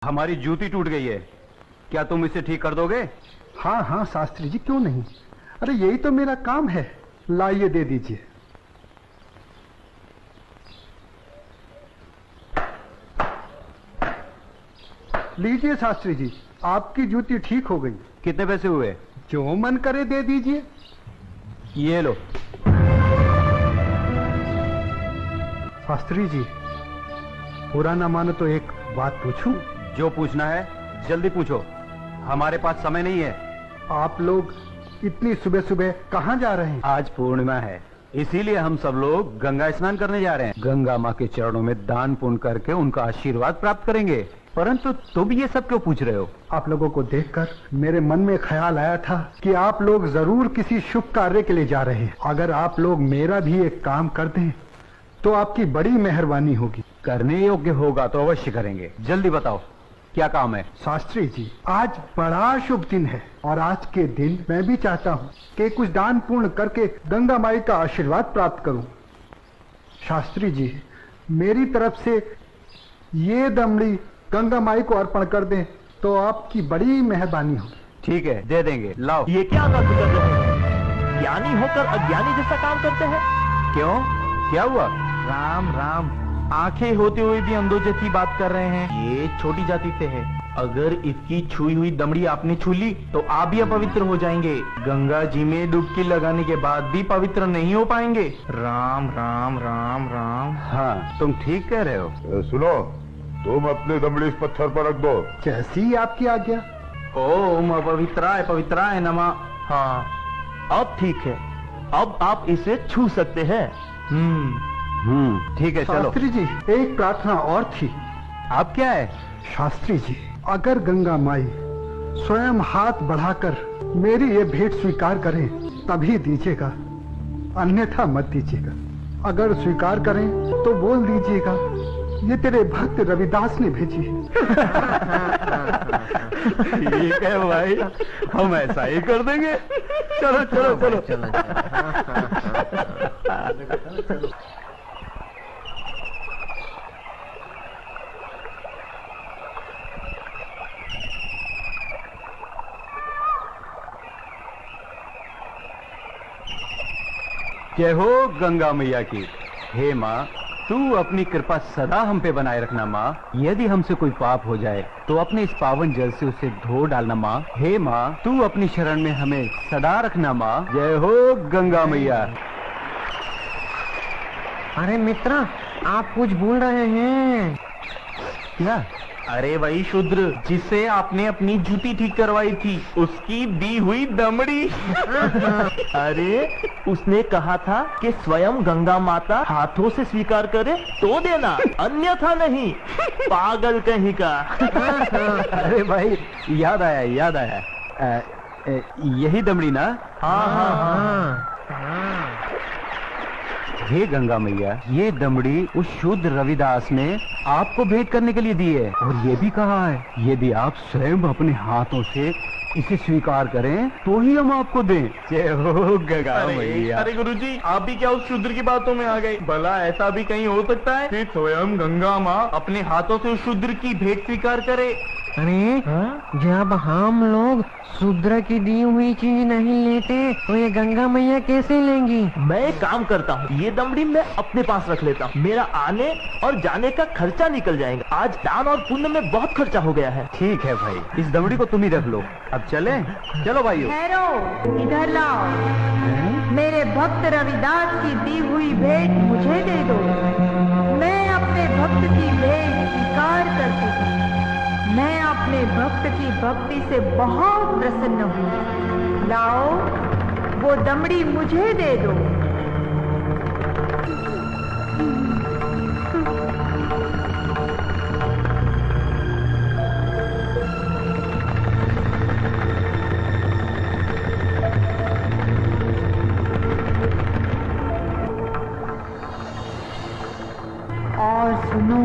हमारी जूती टूट गई है, क्या तुम इसे ठीक कर दोगे? हाँ हाँ शास्त्री जी, क्यों नहीं। अरे यही तो मेरा काम है। लाइए, दे दीजिए। लीजिए शास्त्री जी, आपकी जूती ठीक हो गई। कितने पैसे हुए? जो मन करे दे दीजिए। ये लो। शास्त्री जी, बुरा ना मानो तो एक बात पूछूं? जो पूछना है जल्दी पूछो, हमारे पास समय नहीं है। आप लोग इतनी सुबह सुबह कहाँ जा रहे हैं? आज पूर्णिमा है, इसीलिए हम सब लोग गंगा स्नान करने जा रहे हैं। गंगा माँ के चरणों में दान पुण्य करके उनका आशीर्वाद प्राप्त करेंगे। परंतु तुम ये सब क्यों पूछ रहे हो? आप लोगों को देखकर मेरे मन में ख्याल आया था कि आप लोग जरूर किसी शुभ कार्य के लिए जा रहे हैं। अगर आप लोग मेरा भी एक काम कर दें तो आपकी बड़ी मेहरबानी होगी। करने योग्य होगा तो अवश्य करेंगे। जल्दी बताओ क्या काम है? शास्त्री जी, आज बड़ा शुभ दिन है और आज के दिन मैं भी चाहता हूँ कि कुछ दान पूर्ण करके गंगा माई का आशीर्वाद प्राप्त करूँ। शास्त्री जी, मेरी तरफ से ये दमड़ी गंगा माई को अर्पण कर दें तो आपकी बड़ी मेहरबानी होगी। ठीक है, दे देंगे। लाओ। ये क्या बात कर रहे हैं? ज्ञानी होकर अज्ञानी जैसा काम करते हैं। क्यों, क्या हुआ? राम राम, आंखें होते हुए भी अंधों जैसी बात कर रहे हैं। ये छोटी जाति से है, अगर इसकी छुई हुई दमड़ी आपने छू ली तो आप भी अपवित्र हो जाएंगे। गंगा जी में डुबकी लगाने के बाद भी पवित्र नहीं हो पाएंगे। राम राम राम राम। हाँ, तुम ठीक कह रहे हो। सुनो, तुम अपनी दमड़ी इस पत्थर पर रख दो। जैसी आपकी आज्ञा। ओम अपवित्राय पवित्राय नमः। हाँ, अब ठीक है, अब आप इसे छू सकते हैं। ठीक है, चलो। शास्त्री जी, एक प्रार्थना और थी। आप क्या है? शास्त्री जी, अगर गंगा माई स्वयं हाथ बढ़ाकर मेरी ये भेंट स्वीकार करें तभी दीजिएगा, अन्यथा मत दीजिएगा। अगर स्वीकार करें तो बोल दीजिएगा ये तेरे भक्त रविदास ने भेजी है। ठीक है भाई, हम ऐसा ही कर देंगे। चलो चलो चलो, चलो। जय हो गंगा मैया की। हे माँ, तू अपनी कृपा सदा हम पे बनाए रखना माँ। यदि हमसे कोई पाप हो जाए तो अपने इस पावन जल से उसे धो डालना माँ। हे माँ, तू अपनी शरण में हमें सदा रखना माँ। जय हो गंगा मैया। अरे मित्र, आप कुछ भूल रहे हैं। क्या? अरे वही शूद्र जिससे आपने अपनी जूती ठीक करवाई थी, उसकी दी हुई दमड़ी। अरे उसने कहा था कि स्वयं गंगा माता हाथों से स्वीकार करे तो देना, अन्यथा नहीं। पागल कहीं का। अरे भाई, याद आया याद आया। यही दमड़ी ना? हाँ हाँ हाँ। हे गंगा मैया, ये दमड़ी उस शुद्ध रविदास ने आपको भेंट करने के लिए दी है और ये भी कहा है यदि आप स्वयं अपने हाथों से इसे स्वीकार करें तो ही हम आपको दें। जय हो गंगा मैया। अरे गुरुजी, आप भी क्या उस शूद्र की बातों में आ गए? भला ऐसा भी कहीं हो सकता है कि स्वयं गंगा माँ अपने हाथों से उस शूद्र की भेंट स्वीकार करे? अरे जब हम लोग शूद्र की दी हुई चीज नहीं लेते तो ये गंगा मैया कैसे लेंगी? मैं एक काम करता हूँ, ये दमड़ी मैं अपने पास रख लेता हूँ, मेरा आने और जाने का खर्चा निकल जाएगा। आज दान और पुण्य में बहुत खर्चा हो गया है। ठीक है भाई, इस दमड़ी को तुम ही रख लो। अब चले? चलो भाइयों। ठहरो, इधर लाओ। मेरे भक्त रविदास की दी हुई भेंट मुझे दे दो। मैं अपने भक्त की भेंट स्वीकार करती हूँ। मैं अपने भक्त की भक्ति से बहुत प्रसन्न हूँ। लाओ, वो दमड़ी मुझे दे दो। और सुनो,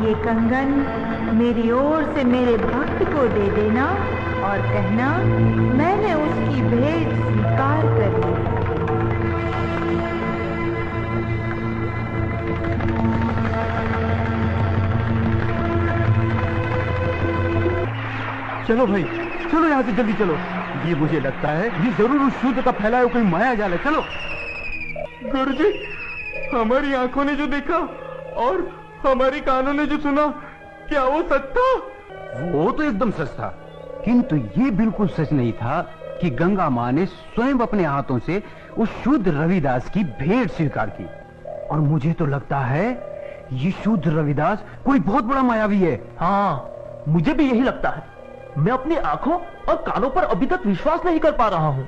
ये कंगन मेरी ओर से मेरे भक्त को दे देना और कहना मैंने उसकी भेंट स्वीकार कर ली। चलो भाई, चलो यहाँ से जल्दी चलो। ये मुझे लगता है ये जरूर उस शूद्र का फैलाया हुआ कोई माया जाल है। चलो। गुरुजी, हमारी आंखों ने जो देखा और हमारी कानों ने जो सुना, क्या वो सच था? वो तो एकदम सच था, किंतु ये बिल्कुल सच नहीं था कि गंगा माँ ने स्वयं अपने हाथों से उस शूद्र रविदास की भेंट स्वीकार की। और मुझे तो लगता है ये शूद्र रविदास कोई बहुत बड़ा मायावी है। हाँ, मुझे भी यही लगता है। मैं अपनी आंखों और कानों पर अभी तक विश्वास नहीं कर पा रहा हूँ।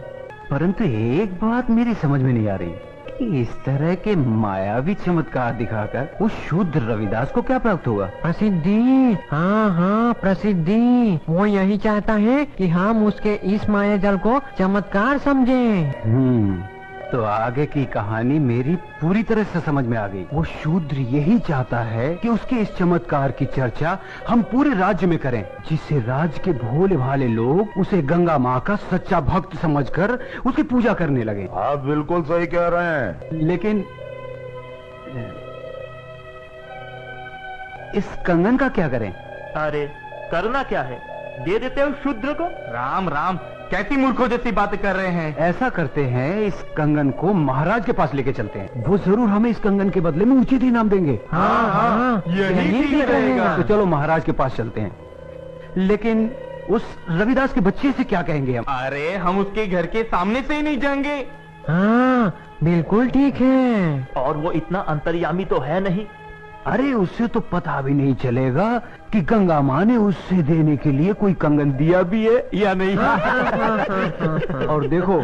परंतु एक बात मेरी समझ में नहीं आ रही कि इस तरह के मायावी चमत्कार दिखाकर उस शूद्र रविदास को क्या प्राप्त हुआ? प्रसिद्धि। हाँ हाँ, प्रसिद्धि। वो यही चाहता है कि हम उसके इस माया जल को चमत्कार समझें। तो आगे की कहानी मेरी पूरी तरह से समझ में आ गई। वो शूद्र यही चाहता है कि उसके इस चमत्कार की चर्चा हम पूरे राज्य में करें, जिससे राज्य के भोले भाले लोग उसे गंगा माँ का सच्चा भक्त समझकर उसकी पूजा करने लगे। आप बिल्कुल सही कह रहे हैं। लेकिन इस कंगन का क्या करें? अरे करना क्या है, दे देते हो शूद्र को। राम राम, कैसी मूर्खों जैसी बातें कर रहे हैं। ऐसा करते हैं, इस कंगन को महाराज के पास लेके चलते हैं। वो जरूर हमें इस कंगन के बदले में उचित इनाम देंगे। हाँ, यही ठीक रहेगा। तो चलो महाराज के पास चलते हैं। लेकिन उस रविदास के बच्चे से क्या कहेंगे हम? अरे हम उसके घर के सामने से ही नहीं जाएंगे। हाँ, बिल्कुल ठीक है। और वो इतना अंतर्यामी तो है नहीं। अरे उससे तो पता भी नहीं चलेगा कि गंगा माँ ने उससे देने के लिए कोई कंगन दिया भी है या नहीं। और देखो,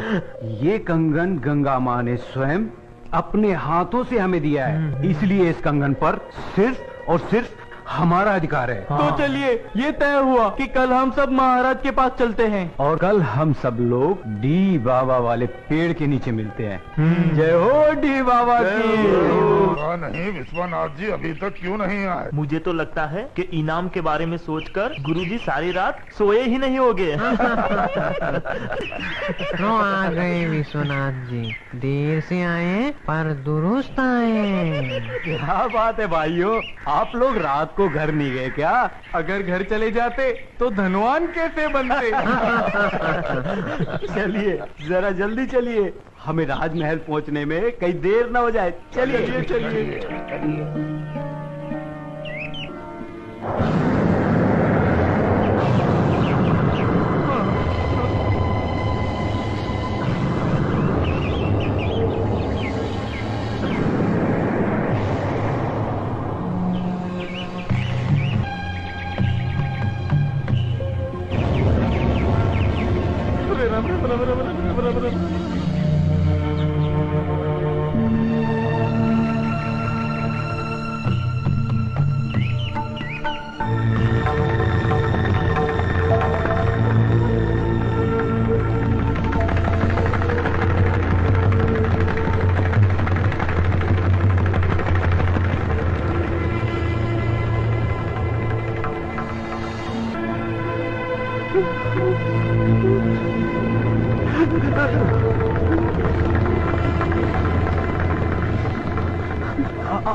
ये कंगन गंगा माँ ने स्वयं अपने हाथों से हमें दिया है, इसलिए इस कंगन पर सिर्फ और सिर्फ हमारा अधिकार है। तो चलिए, ये तय हुआ कि कल हम सब महाराज के पास चलते हैं। और कल हम सब लोग डी बाबा वाले पेड़ के नीचे मिलते हैं। जय हो डी बाबा की। नहीं, विश्वनाथ जी अभी तक क्यों नहीं आए? मुझे तो लगता है कि इनाम के बारे में सोचकर गुरुजी सारी रात सोए ही नहीं होंगे। तो आ गए विश्वनाथ जी, देर से आए पर दुरुस्त आए। क्या बात है भाइयों, आप लोग रात को घर नहीं गए क्या? अगर घर चले जाते तो धनवान कैसे बनते? चलिए जरा जल्दी चलिए, हमें राजमहल पहुंचने में कहीं देर ना हो जाए। चलिए चलिए।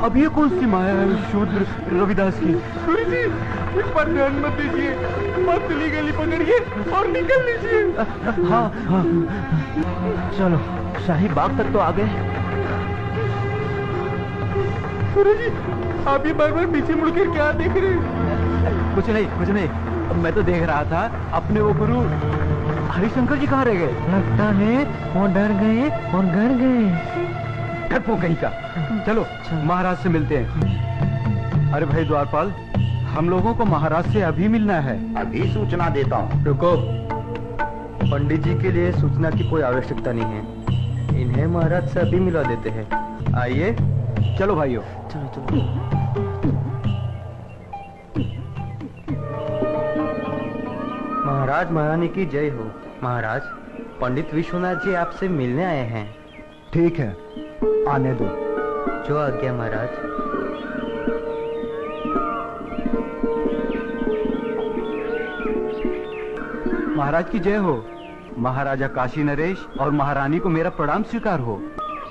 अब ये कौन सी माया है शूद्र रविदास की? गुरुजी, इस पर ध्यान मत दीजिए, पतली गली पकड़िए और निकल लीजिए। हाँ हाँ, चलो, शाही बाग तक तो आ गए। गुरुजी, आप ये बार बार पीछे मुड़कर क्या देख रहे हैं? कुछ नहीं। मैं तो देख रहा था अपने वो गुरु हरिशंकर जी कहाँ रह गए? लगता है वो डर गए और घर गए। डरपोक कहीं का। चलो महाराज से मिलते हैं। अरे भाई द्वारपाल, हम लोगों को महाराज से अभी मिलना है। अभी सूचना देता हूँ। रुको, पंडित जी के लिए सूचना की कोई आवश्यकता नहीं है, इन्हें महाराज से अभी मिला देते हैं। आइए, चलो भाइयों। चलो। महाराज महारानी की जय हो। महाराज, पंडित विश्वनाथ जी आपसे मिलने आए हैं। ठीक है, आने दो। जो आज्ञा महाराज। महाराज की जय हो। महाराजा काशी नरेश और महारानी को मेरा प्रणाम स्वीकार हो।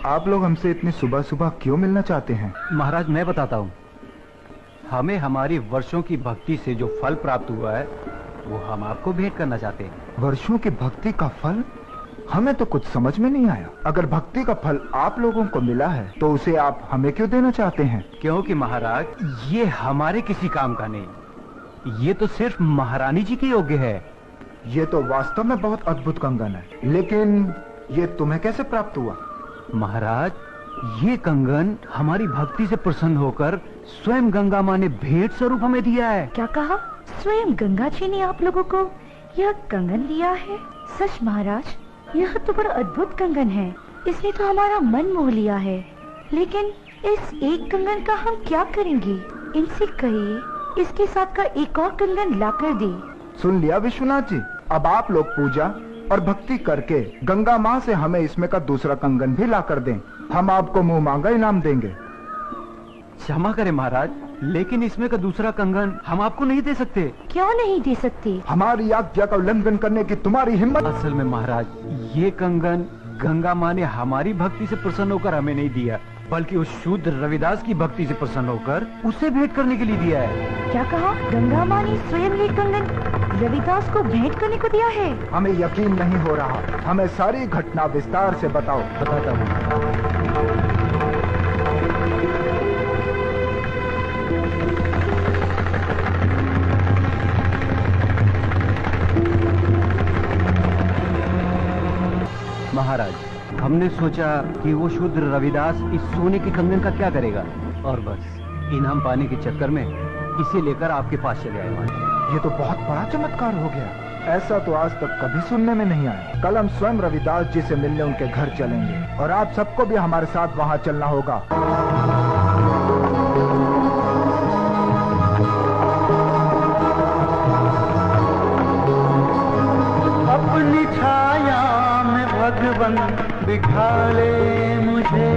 आप लोग हमसे इतनी सुबह सुबह क्यों मिलना चाहते हैं? महाराज मैं बताता हूँ। हमें हमारी वर्षों की भक्ति से जो फल प्राप्त हुआ है, वो हम आपको भेंट करना चाहते हैं। वर्षों की भक्ति का फल? हमें तो कुछ समझ में नहीं आया। अगर भक्ति का फल आप लोगों को मिला है तो उसे आप हमें क्यों देना चाहते हैं? क्योंकि महाराज ये हमारे किसी काम का नहीं, ये तो सिर्फ महारानी जी के योग्य है। ये तो वास्तव में बहुत अद्भुत कंगन है, लेकिन ये तुम्हें कैसे प्राप्त हुआ? महाराज ये कंगन हमारी भक्ति से प्रसन्न होकर स्वयं गंगा माँ ने भेंट स्वरूप हमें दिया है। क्या कहा? स्वयं गंगा जी ने आप लोगों को यह कंगन दिया है? सच महाराज, यह तो बड़ा अद्भुत कंगन है। इसने तो हमारा मन मोह लिया है। लेकिन इस एक कंगन का हम क्या करेंगे? इनसे कहिए इसके साथ का एक और कंगन लाकर दे। सुन लिया विश्वनाथ जी, अब आप लोग पूजा और भक्ति करके गंगा माँ से हमें इसमें का दूसरा कंगन भी ला कर दें। हम आपको मुंह मांगा इनाम देंगे। क्षमा करें महाराज, लेकिन इसमें का दूसरा कंगन हम आपको नहीं दे सकते। क्यों नहीं दे सकते? हमारी आज्ञा का उल्लंघन करने की तुम्हारी हिम्मत? असल में महाराज ये कंगन गंगा माँ ने हमारी भक्ति से प्रसन्न होकर हमें नहीं दिया, बल्कि उस शूद्र रविदास की भक्ति से प्रसन्न होकर उसे भेंट करने के लिए दिया है। क्या कहा? गंगा माँ ने स्वयं ये कंगन रविदास को भेंट करने को दिया है? हमें यकीन नहीं हो रहा। हमें सारी घटना विस्तार से बताओ। बताता हूँ। महाराज हमने सोचा कि वो शूद्र रविदास इस सोने के कंगन का क्या करेगा, और बस इनाम पाने के चक्कर में इसे लेकर आपके पास चले आए। ये तो बहुत बड़ा चमत्कार हो गया। ऐसा तो आज तक कभी सुनने में नहीं आया। कल हम स्वयं रविदास जी से मिलने उनके घर चलेंगे और आप सबको भी हमारे साथ वहाँ चलना होगा। अपनी छाया में भगवन बिठा ले मुझे,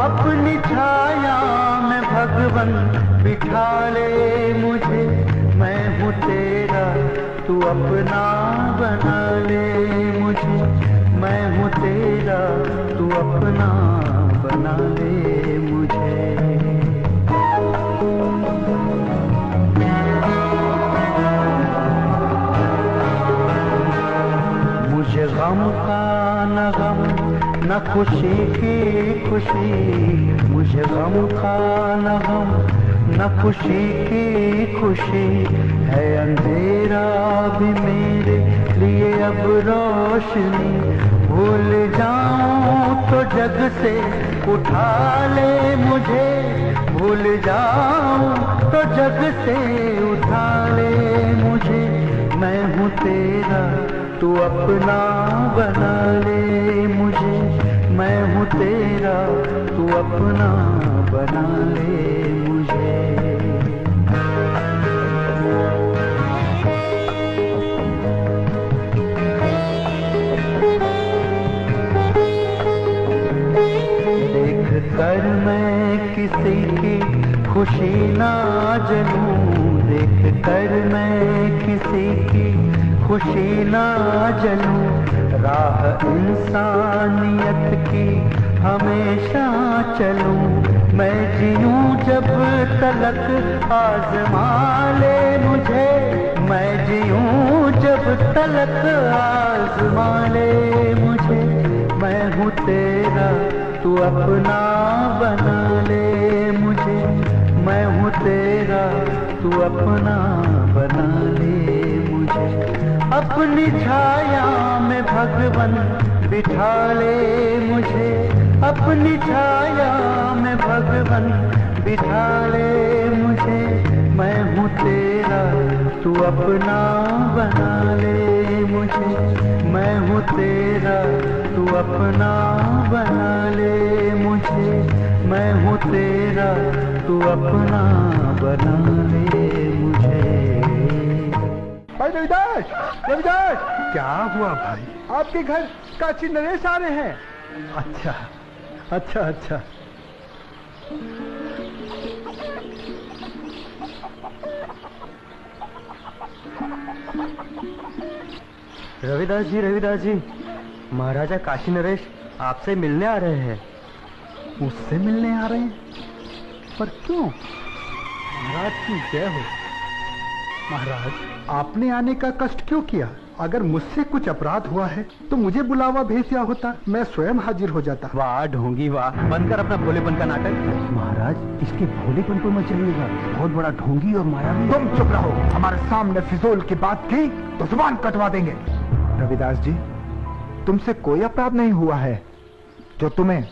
अपनी छाया में भगवन बिठा ले मुझे। मैं हूँ तेरा तू अपना बना ले मुझे। मैं हूँ तेरा तू अपना बना ले मुझे। मुझे गम का न गम न खुशी की खुशी। मुझे गम का न गम न खुशी की खुशी है। अंधेरा भी मेरे लिए अब रोशनी। भूल जाऊं तो जग से उठा ले मुझे। भूल जाऊं तो जग से उठा ले मुझे। मैं हूँ तेरा तू अपना बना ले मुझे। मैं हूँ तेरा तू अपना बना ले मुझे। देख कर मैं किसी की खुशी ना जलूं। देख कर मैं किसी की खुशी ना जलूं। राह इंसानियत की हमेशा चलूं। मैं जीऊं जब तलक आज़मा ले मुझे। मैं जीऊं जब तलक आज़मा ले मुझे। मैं हूँ तेरा तू अपना बना ले मुझे। मैं हूँ तेरा तू अपना बना ले मुझे। अपनी छाया में भगवन बिठा ले मुझे। अपनी छाया में भगवन बिठा ले मुझे। मैं हूँ तेरा तू अपना बना ले मुझे। मैं हूँ तेरा तू अपना बना ले मुझे। मैं हूँ तेरा तू अपना बना ले मुझे। भाई रविदास, रविदास, क्या हुआ भाई? आपके घर काशी नरेश आ रहे हैं। अच्छा अच्छा अच्छा। रविदास जी, महाराजा काशी नरेश आपसे मिलने आ रहे हैं। उससे मिलने आ रहे हैं? पर क्यों? महाराज की जय हो। महाराज, आपने आने का कष्ट क्यों किया? अगर मुझसे कुछ अपराध हुआ है तो मुझे बुलावा भेज दिया होता, मैं स्वयं हाजिर हो जाता। वाह ढोंगी वाह, बनकर अपना भोलेपन का नाटक। महाराज, इसके भोलेपन को मत चलिएगा, बहुत बड़ा ढोंगी और मायावी। तुम चुप रहो। हमारे सामने फिजूल की बात की तो जुबान कटवा देंगे। रविदास जी, तुमसे कोई अपराध नहीं हुआ है जो तुम्हें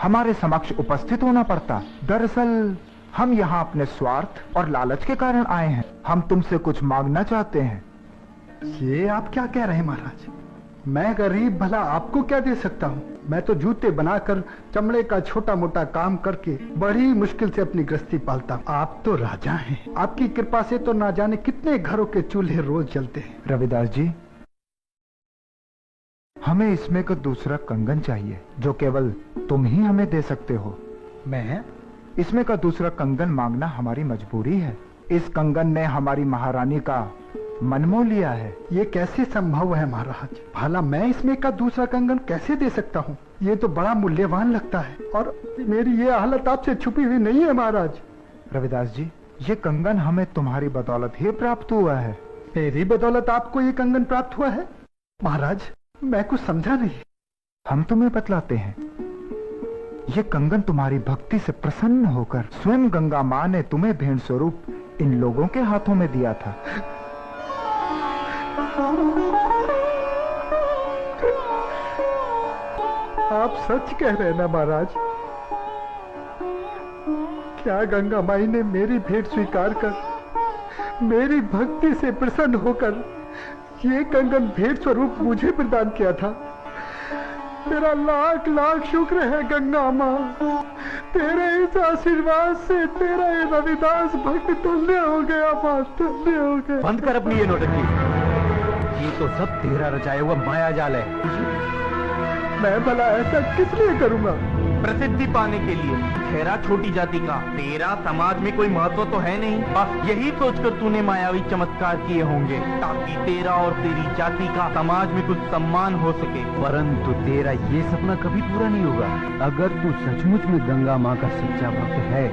हमारे समक्ष उपस्थित होना पड़ता। दरअसल हम यहाँ अपने स्वार्थ और लालच के कारण आए हैं। हम तुमसे कुछ मांगना चाहते हैं। ये आप क्या कह रहे हैं महाराज? मैं गरीब भला आपको क्या दे सकता हूँ? मैं तो जूते बनाकर चमड़े का छोटा मोटा काम करके बड़ी मुश्किल से अपनी गृहस्थी पालता हूँ। आप तो राजा हैं, आपकी कृपा से तो ना जाने कितने घरों के चूल्हे रोज जलते हैं। रविदास जी, हमें इसमें का दूसरा कंगन चाहिए जो केवल तुम ही हमें दे सकते हो। मैं? इसमें का दूसरा कंगन मांगना हमारी मजबूरी है। इस कंगन ने हमारी महारानी का मन मोह लिया है। ये कैसे संभव है महाराज? भला मैं इसमें का दूसरा कंगन कैसे दे सकता हूँ? ये तो बड़ा मूल्यवान लगता है और मेरी ये हालत आपसे छुपी हुई नहीं है महाराज। रविदास जी, ये कंगन हमें तुम्हारी बदौलत ही प्राप्त हुआ है। मेरी बदौलत आपको ये कंगन प्राप्त हुआ है? महाराज, मैं कुछ समझा नहीं। हम तुम्हें बतलाते हैं। ये कंगन तुम्हारी भक्ति से प्रसन्न होकर स्वयं गंगा माँ ने तुम्हें भेंट स्वरूप इन लोगों के हाथों में दिया था। आप सच कह रहे हैं ना महाराज? क्या गंगा माई ने मेरी भेंट स्वीकार कर मेरी भक्ति से प्रसन्न होकर ये कंगन भेंट स्वरूप मुझे प्रदान किया था? तेरा लाख लाख शुक्र है गंगा माँ। तेरे इस आशीर्वाद से तेरा ये रविदास भक्त धन्य हो गया माँ, धन्य हो गया। बंद कर अपनी ये नौटंकी। ये तो सब तेरा रचाया हुआ माया जाल है। मैं भला ऐसा किस लिए करूंगा? प्रसिद्धि पाने के लिए। ठहरा छोटी जाति का, तेरा समाज में कोई महत्व तो है नहीं। बस यही सोचकर तूने मायावी चमत्कार किए होंगे ताकि तेरा और तेरी जाति का समाज में कुछ सम्मान हो सके। परंतु तेरा ये सपना कभी पूरा नहीं होगा। अगर तू सचमुच में गंगा माँ का सच्चा भक्त है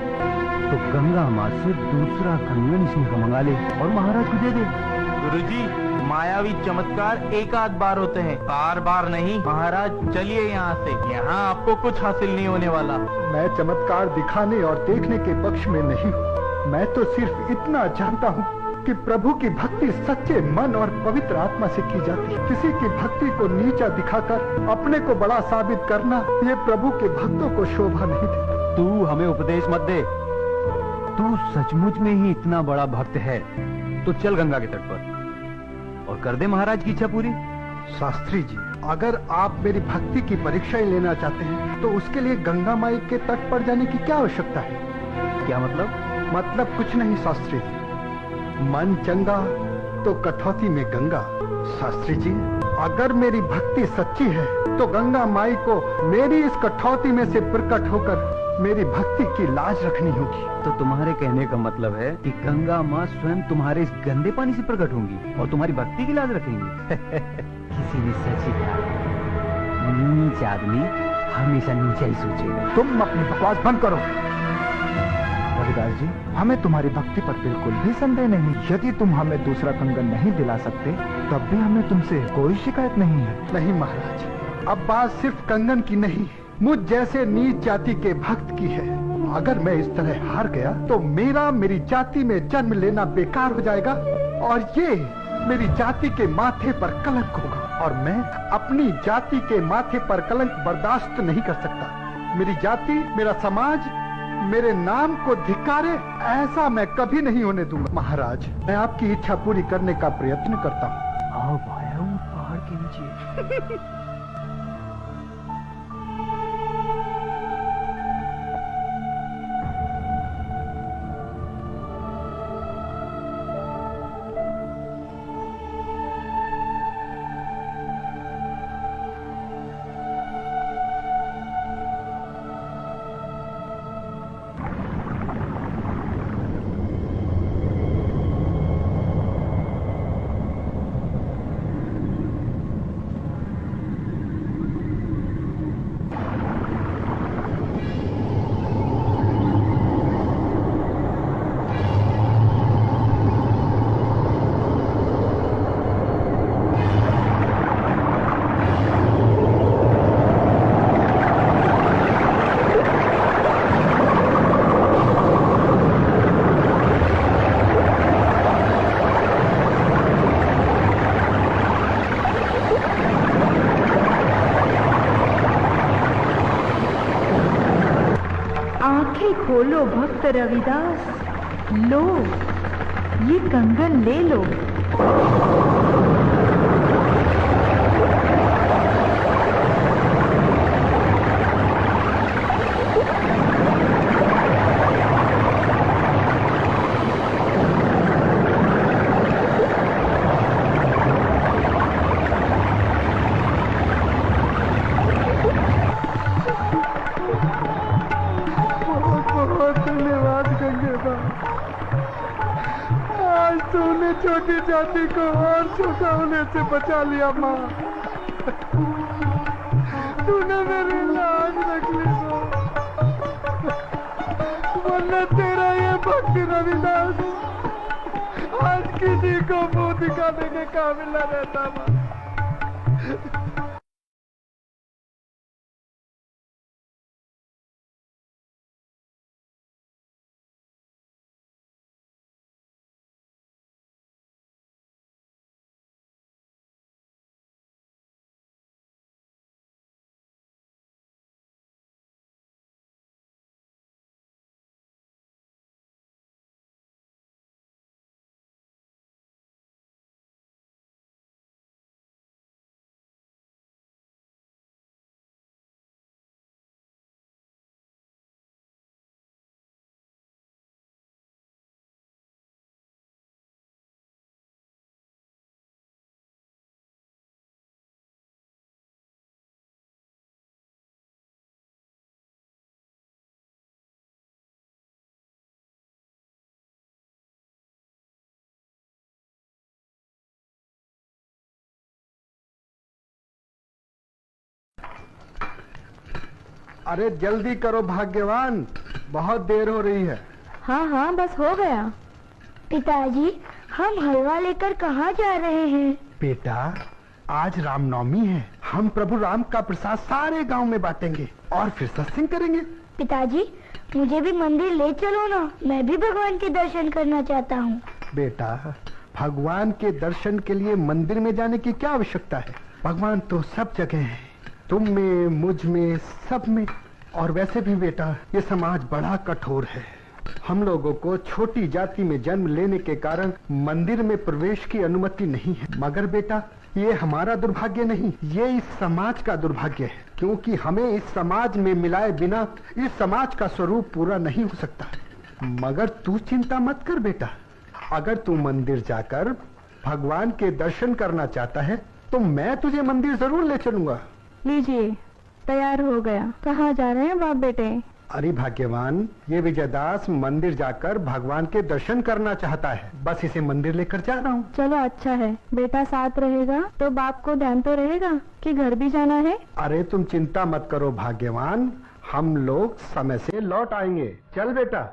तो गंगा माँ से दूसरा कंगन इसमें मंगा ले और महाराज को दे दे। गुरुजी, मायावी चमत्कार एक आध बार होते हैं, बार बार नहीं। महाराज चलिए यहाँ से, यहाँ आपको कुछ हासिल नहीं होने वाला। मैं चमत्कार दिखाने और देखने के पक्ष में नहीं हूँ। मैं तो सिर्फ इतना जानता हूँ कि प्रभु की भक्ति सच्चे मन और पवित्र आत्मा से की जाती है। किसी की भक्ति को नीचा दिखाकर अपने को बड़ा साबित करना ये प्रभु के भक्तों को शोभा नहीं देता। तू हमें उपदेश मत दे। तू सचमुच में ही इतना बड़ा भक्त है तो चल गंगा के तट पर और कर दे महाराज की इच्छा पूरी। शास्त्री जी, अगर आप मेरी भक्ति की परीक्षा ही लेना चाहते हैं तो उसके लिए गंगा माई के तट पर जाने की क्या आवश्यकता है? क्या मतलब? मतलब कुछ नहीं शास्त्री जी। मन चंगा तो कठौती में गंगा। शास्त्री जी, अगर मेरी भक्ति सच्ची है तो गंगा माई को मेरी इस कठौती में से प्रकट होकर मेरी भक्ति की लाज रखनी होगी। तो तुम्हारे कहने का मतलब है कि गंगा माँ स्वयं तुम्हारे इस गंदे पानी से प्रकट होंगी और तुम्हारी भक्ति की लाज रखेंगी। किसी ने सच ही कहा, नीच आदमी हमेशा नीचा ही सोचेगा। तुम अपनी बकवास बंद करो। रविदास जी, हमें तुम्हारी भक्ति पर बिल्कुल भी संदेह नहीं। यदि तुम हमें दूसरा कंगन नहीं दिला सकते तब भी हमें तुमसे कोई शिकायत नहीं है। नहीं महाराज, अब बात सिर्फ कंगन की नहीं, मुझ जैसे नीच जाति के भक्त की है। अगर मैं इस तरह हार गया तो मेरी जाति में जन्म लेना बेकार हो जाएगा और ये मेरी जाति के माथे पर कलंक होगा और मैं अपनी जाति के माथे पर कलंक बर्दाश्त नहीं कर सकता। मेरी जाति, मेरा समाज मेरे नाम को धिक्कारे, ऐसा मैं कभी नहीं होने दूंगा। महाराज, मैं आपकी इच्छा पूरी करने का प्रयत्न करता हूँ। आओ भाया, पहाड़ के नीचे। आंखें खोलो भक्त रविदास, लो ये कंगन ले लो। तूने छोटी जाति को और छोटा होने से बचा लिया माँ। तूने मेरी लाज रख ली माँ, वरना तेरा ये भक्त रविदास आज किसी को मुंह दिखाने के काबिल न रहता माँ। अरे जल्दी करो भाग्यवान, बहुत देर हो रही है। हाँ हाँ बस हो गया। पिताजी हम हलवा लेकर कहाँ जा रहे हैं? बेटा आज रामनवमी है, हम प्रभु राम का प्रसाद सारे गांव में बांटेंगे और फिर सत्संग करेंगे। पिताजी मुझे भी मंदिर ले चलो ना, मैं भी भगवान के दर्शन करना चाहता हूँ। बेटा भगवान के दर्शन के लिए मंदिर में जाने की क्या आवश्यकता है? भगवान तो सब जगह है, तुम में, मुझ में, सब में। और वैसे भी बेटा ये समाज बड़ा कठोर है। हम लोगों को छोटी जाति में जन्म लेने के कारण मंदिर में प्रवेश की अनुमति नहीं है। मगर बेटा ये हमारा दुर्भाग्य नहीं, ये इस समाज का दुर्भाग्य है, क्योंकि हमें इस समाज में मिलाए बिना इस समाज का स्वरूप पूरा नहीं हो सकता। मगर तू चिंता मत कर बेटा, अगर तू मंदिर जाकर भगवान के दर्शन करना चाहता है तो मैं तुझे मंदिर जरूर ले चलूंगा। लीजिए तैयार हो गया। कहाँ जा रहे हैं बाप बेटे? अरे भाग्यवान, ये विजयदास मंदिर जाकर भगवान के दर्शन करना चाहता है, बस इसे मंदिर लेकर जा रहा हूँ। चलो अच्छा है, बेटा साथ रहेगा तो बाप को ध्यान तो रहेगा कि घर भी जाना है। अरे तुम चिंता मत करो भाग्यवान, हम लोग समय से लौट आएंगे। चल बेटा।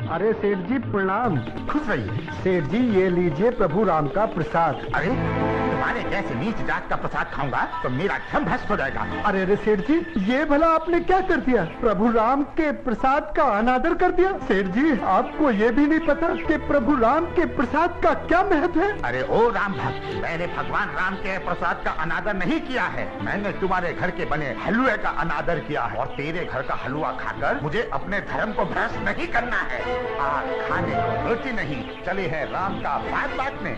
अरे सेठ जी प्रणाम। खुश रहिए। सेठ जी ये लीजिए प्रभु राम का प्रसाद। अरे तुम्हारे जैसे नीच जात का प्रसाद खाऊंगा तो मेरा धर्म भ्रष्ट हो जाएगा। अरे अरे सेठ जी ये भला आपने क्या कर दिया? प्रभु राम के प्रसाद का अनादर कर दिया। सेठ जी आपको ये भी नहीं पता कि प्रभु राम के प्रसाद का क्या महत्व है? अरे ओ राम भक्त, मैंने भगवान राम के प्रसाद का अनादर नहीं किया है, मैंने तुम्हारे घर के बने हलवे का अनादर किया है। और तेरे घर का हलवा खाकर मुझे अपने धर्म को भ्रष्ट नहीं करना है। आज खाने को रोटी नहीं, चले हैं राम का भात बांटने।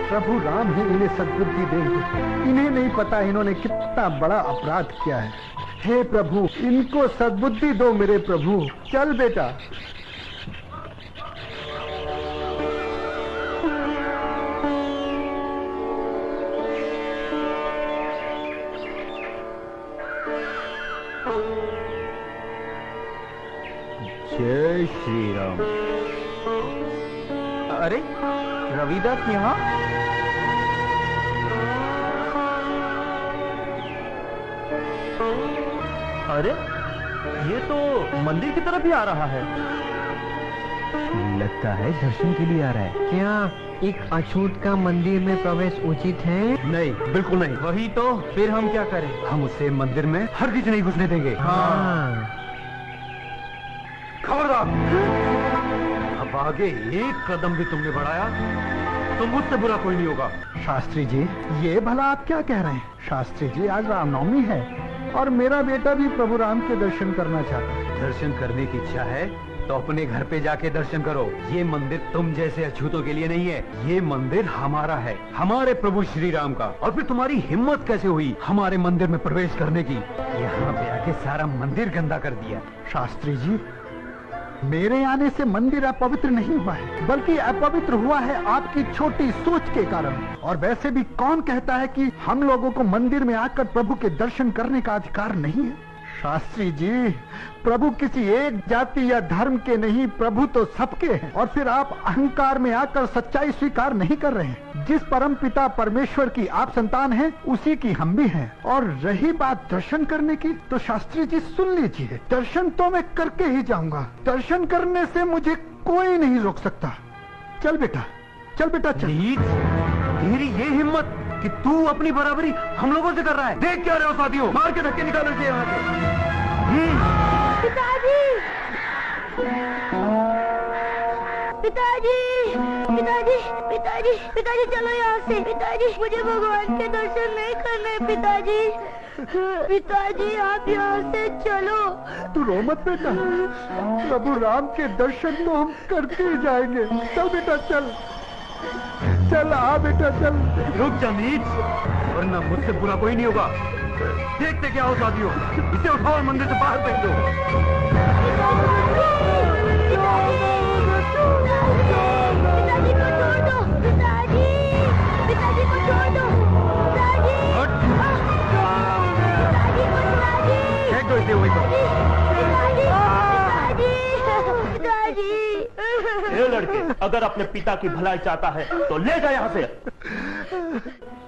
प्रभु राम ही इन्हें सद्बुद्धि देंगे। इन्हें नहीं पता इन्होंने कितना बड़ा अपराध किया है। हे प्रभु इनको सद्बुद्धि दो मेरे प्रभु। चल बेटा। जय श्री राम। अरे रविदास यहाँ? अरे ये तो मंदिर की तरफ ही आ रहा है। लगता है दर्शन के लिए आ रहा है। क्या एक अछूत का मंदिर में प्रवेश उचित है? नहीं, बिल्कुल नहीं। वही तो, फिर हम क्या करें? हम उसे मंदिर में हरगिज नहीं घुसने देंगे। हाँ। खबरदार! अब आगे एक कदम भी तुमने बढ़ाया तो मुझसे बुरा कोई नहीं होगा। शास्त्री जी, ये भला आप क्या कह रहे हैं? शास्त्री जी, आज रामनवमी है और मेरा बेटा भी प्रभु राम के दर्शन करना चाहता है। दर्शन करने की इच्छा है तो अपने घर पे जाके दर्शन करो। ये मंदिर तुम जैसे अछूतों के लिए नहीं है, ये मंदिर हमारा है, हमारे प्रभु श्री राम का। और फिर तुम्हारी हिम्मत कैसे हुई हमारे मंदिर में प्रवेश करने की? यहाँ पे आके सारा मंदिर गंदा कर दिया। शास्त्री जी, मेरे आने से मंदिर अपवित्र नहीं हुआ है, बल्कि अपवित्र हुआ है आपकी छोटी सोच के कारण। और वैसे भी कौन कहता है कि हम लोगों को मंदिर में आकर प्रभु के दर्शन करने का अधिकार नहीं है? शास्त्री जी, प्रभु किसी एक जाति या धर्म के नहीं, प्रभु तो सबके हैं। और फिर आप अहंकार में आकर सच्चाई स्वीकार नहीं कर रहे हैं। जिस परम पिता परमेश्वर की आप संतान हैं, उसी की हम भी हैं। और रही बात दर्शन करने की, तो शास्त्री जी सुन लीजिए, दर्शन तो मैं करके ही जाऊंगा। दर्शन करने से मुझे कोई नहीं रोक सकता। चल बेटा, चल बेटा, चल। नीच, तेरी ये हिम्मत कि तू अपनी बराबरी हम लोगों से कर रहा है। देख क्या रहे हो साथियों, मार के धक्के निकालो इसे यहाँ से। पिताजी, पिताजी, पिताजी, पिताजी, पिताजी, चलो यहाँ से। पिताजी, मुझे भगवान के दर्शन नहीं करने। पिताजी, पिताजी, आप यहाँ से चलो। तू रो मत बेटा, प्रभु राम के दर्शन तो हम करके ही जाएंगे। चल बेटा, चल चल, आ बेटा, चल। रुक जा नीच, वरना मुझसे बुरा कोई नहीं होगा। देखते क्या हो साथियों, इसे उठाओ और मंदिर से बाहर फेंक दो। पिताजी को छोड़ दो, पिताजी, पिताजी को छोड़ दो, पिताजी, पिताजी को, पिताजी, फेंक दो इसे वहीं पर। पिताजी, ये लड़के, अगर अपने पिता की भलाई चाहता है तो ले जा यहाँ से।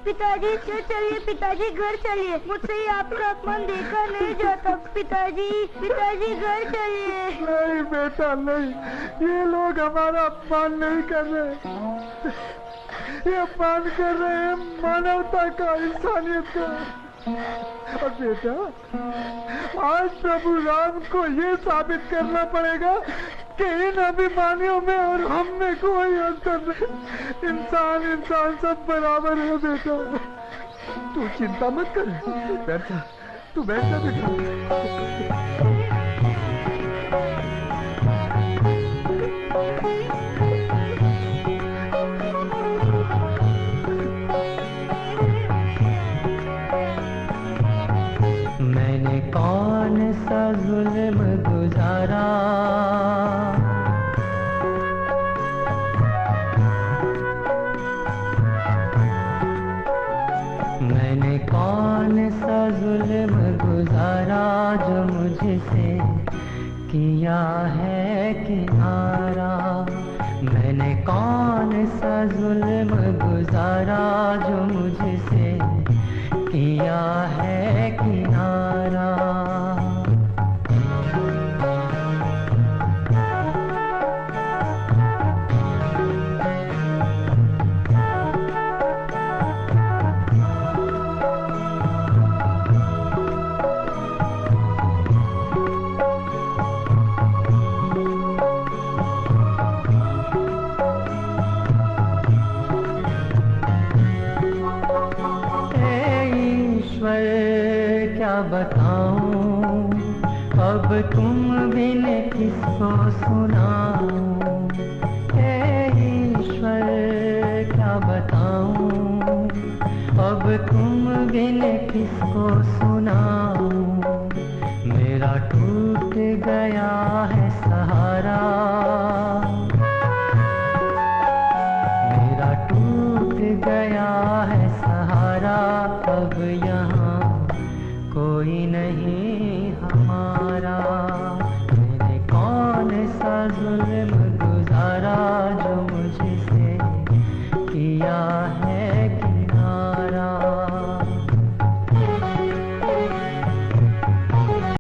पिताजी, चलिए पिताजी, घर चलिए। मुझसे ही आपका अपमान देखा नहीं जाता। पिताजी, पिताजी, घर चलिए। नहीं बेटा, नहीं, ये लोग हमारा अपमान नहीं कर रहे, ये अपमान कर रहे हैं मानवता का, इंसानियत का। और बेटा, आज प्रभु राम को ये साबित करना पड़ेगा कि इन अभिमानियों में और हम में कोई अंतर नहीं। इंसान इंसान सब बराबर है बेटा। तू चिंता मत कर, बैठ जा, तू बैठ जा बेटा। मैंने कौन सा जुल्म गुजारा, मैंने कौन सा जुल्म गुजारा, जो मुझसे किया है किनारा। मैंने कौन सा जुल्म गुजारा, जो मुझसे किया है किनारा। क्या बताऊं, अब तुम बिन किसको सुनाऊं। हे ईश्वर, क्या बताऊं, अब तुम बिन किसको सुनाऊं। मेरा टूट गया है सहारा, मेरा टूट गया है सहारा। अब यहाँ कोई नहीं हमारा। मैंने कौन जुल्म गुजारा जो मुझसे किया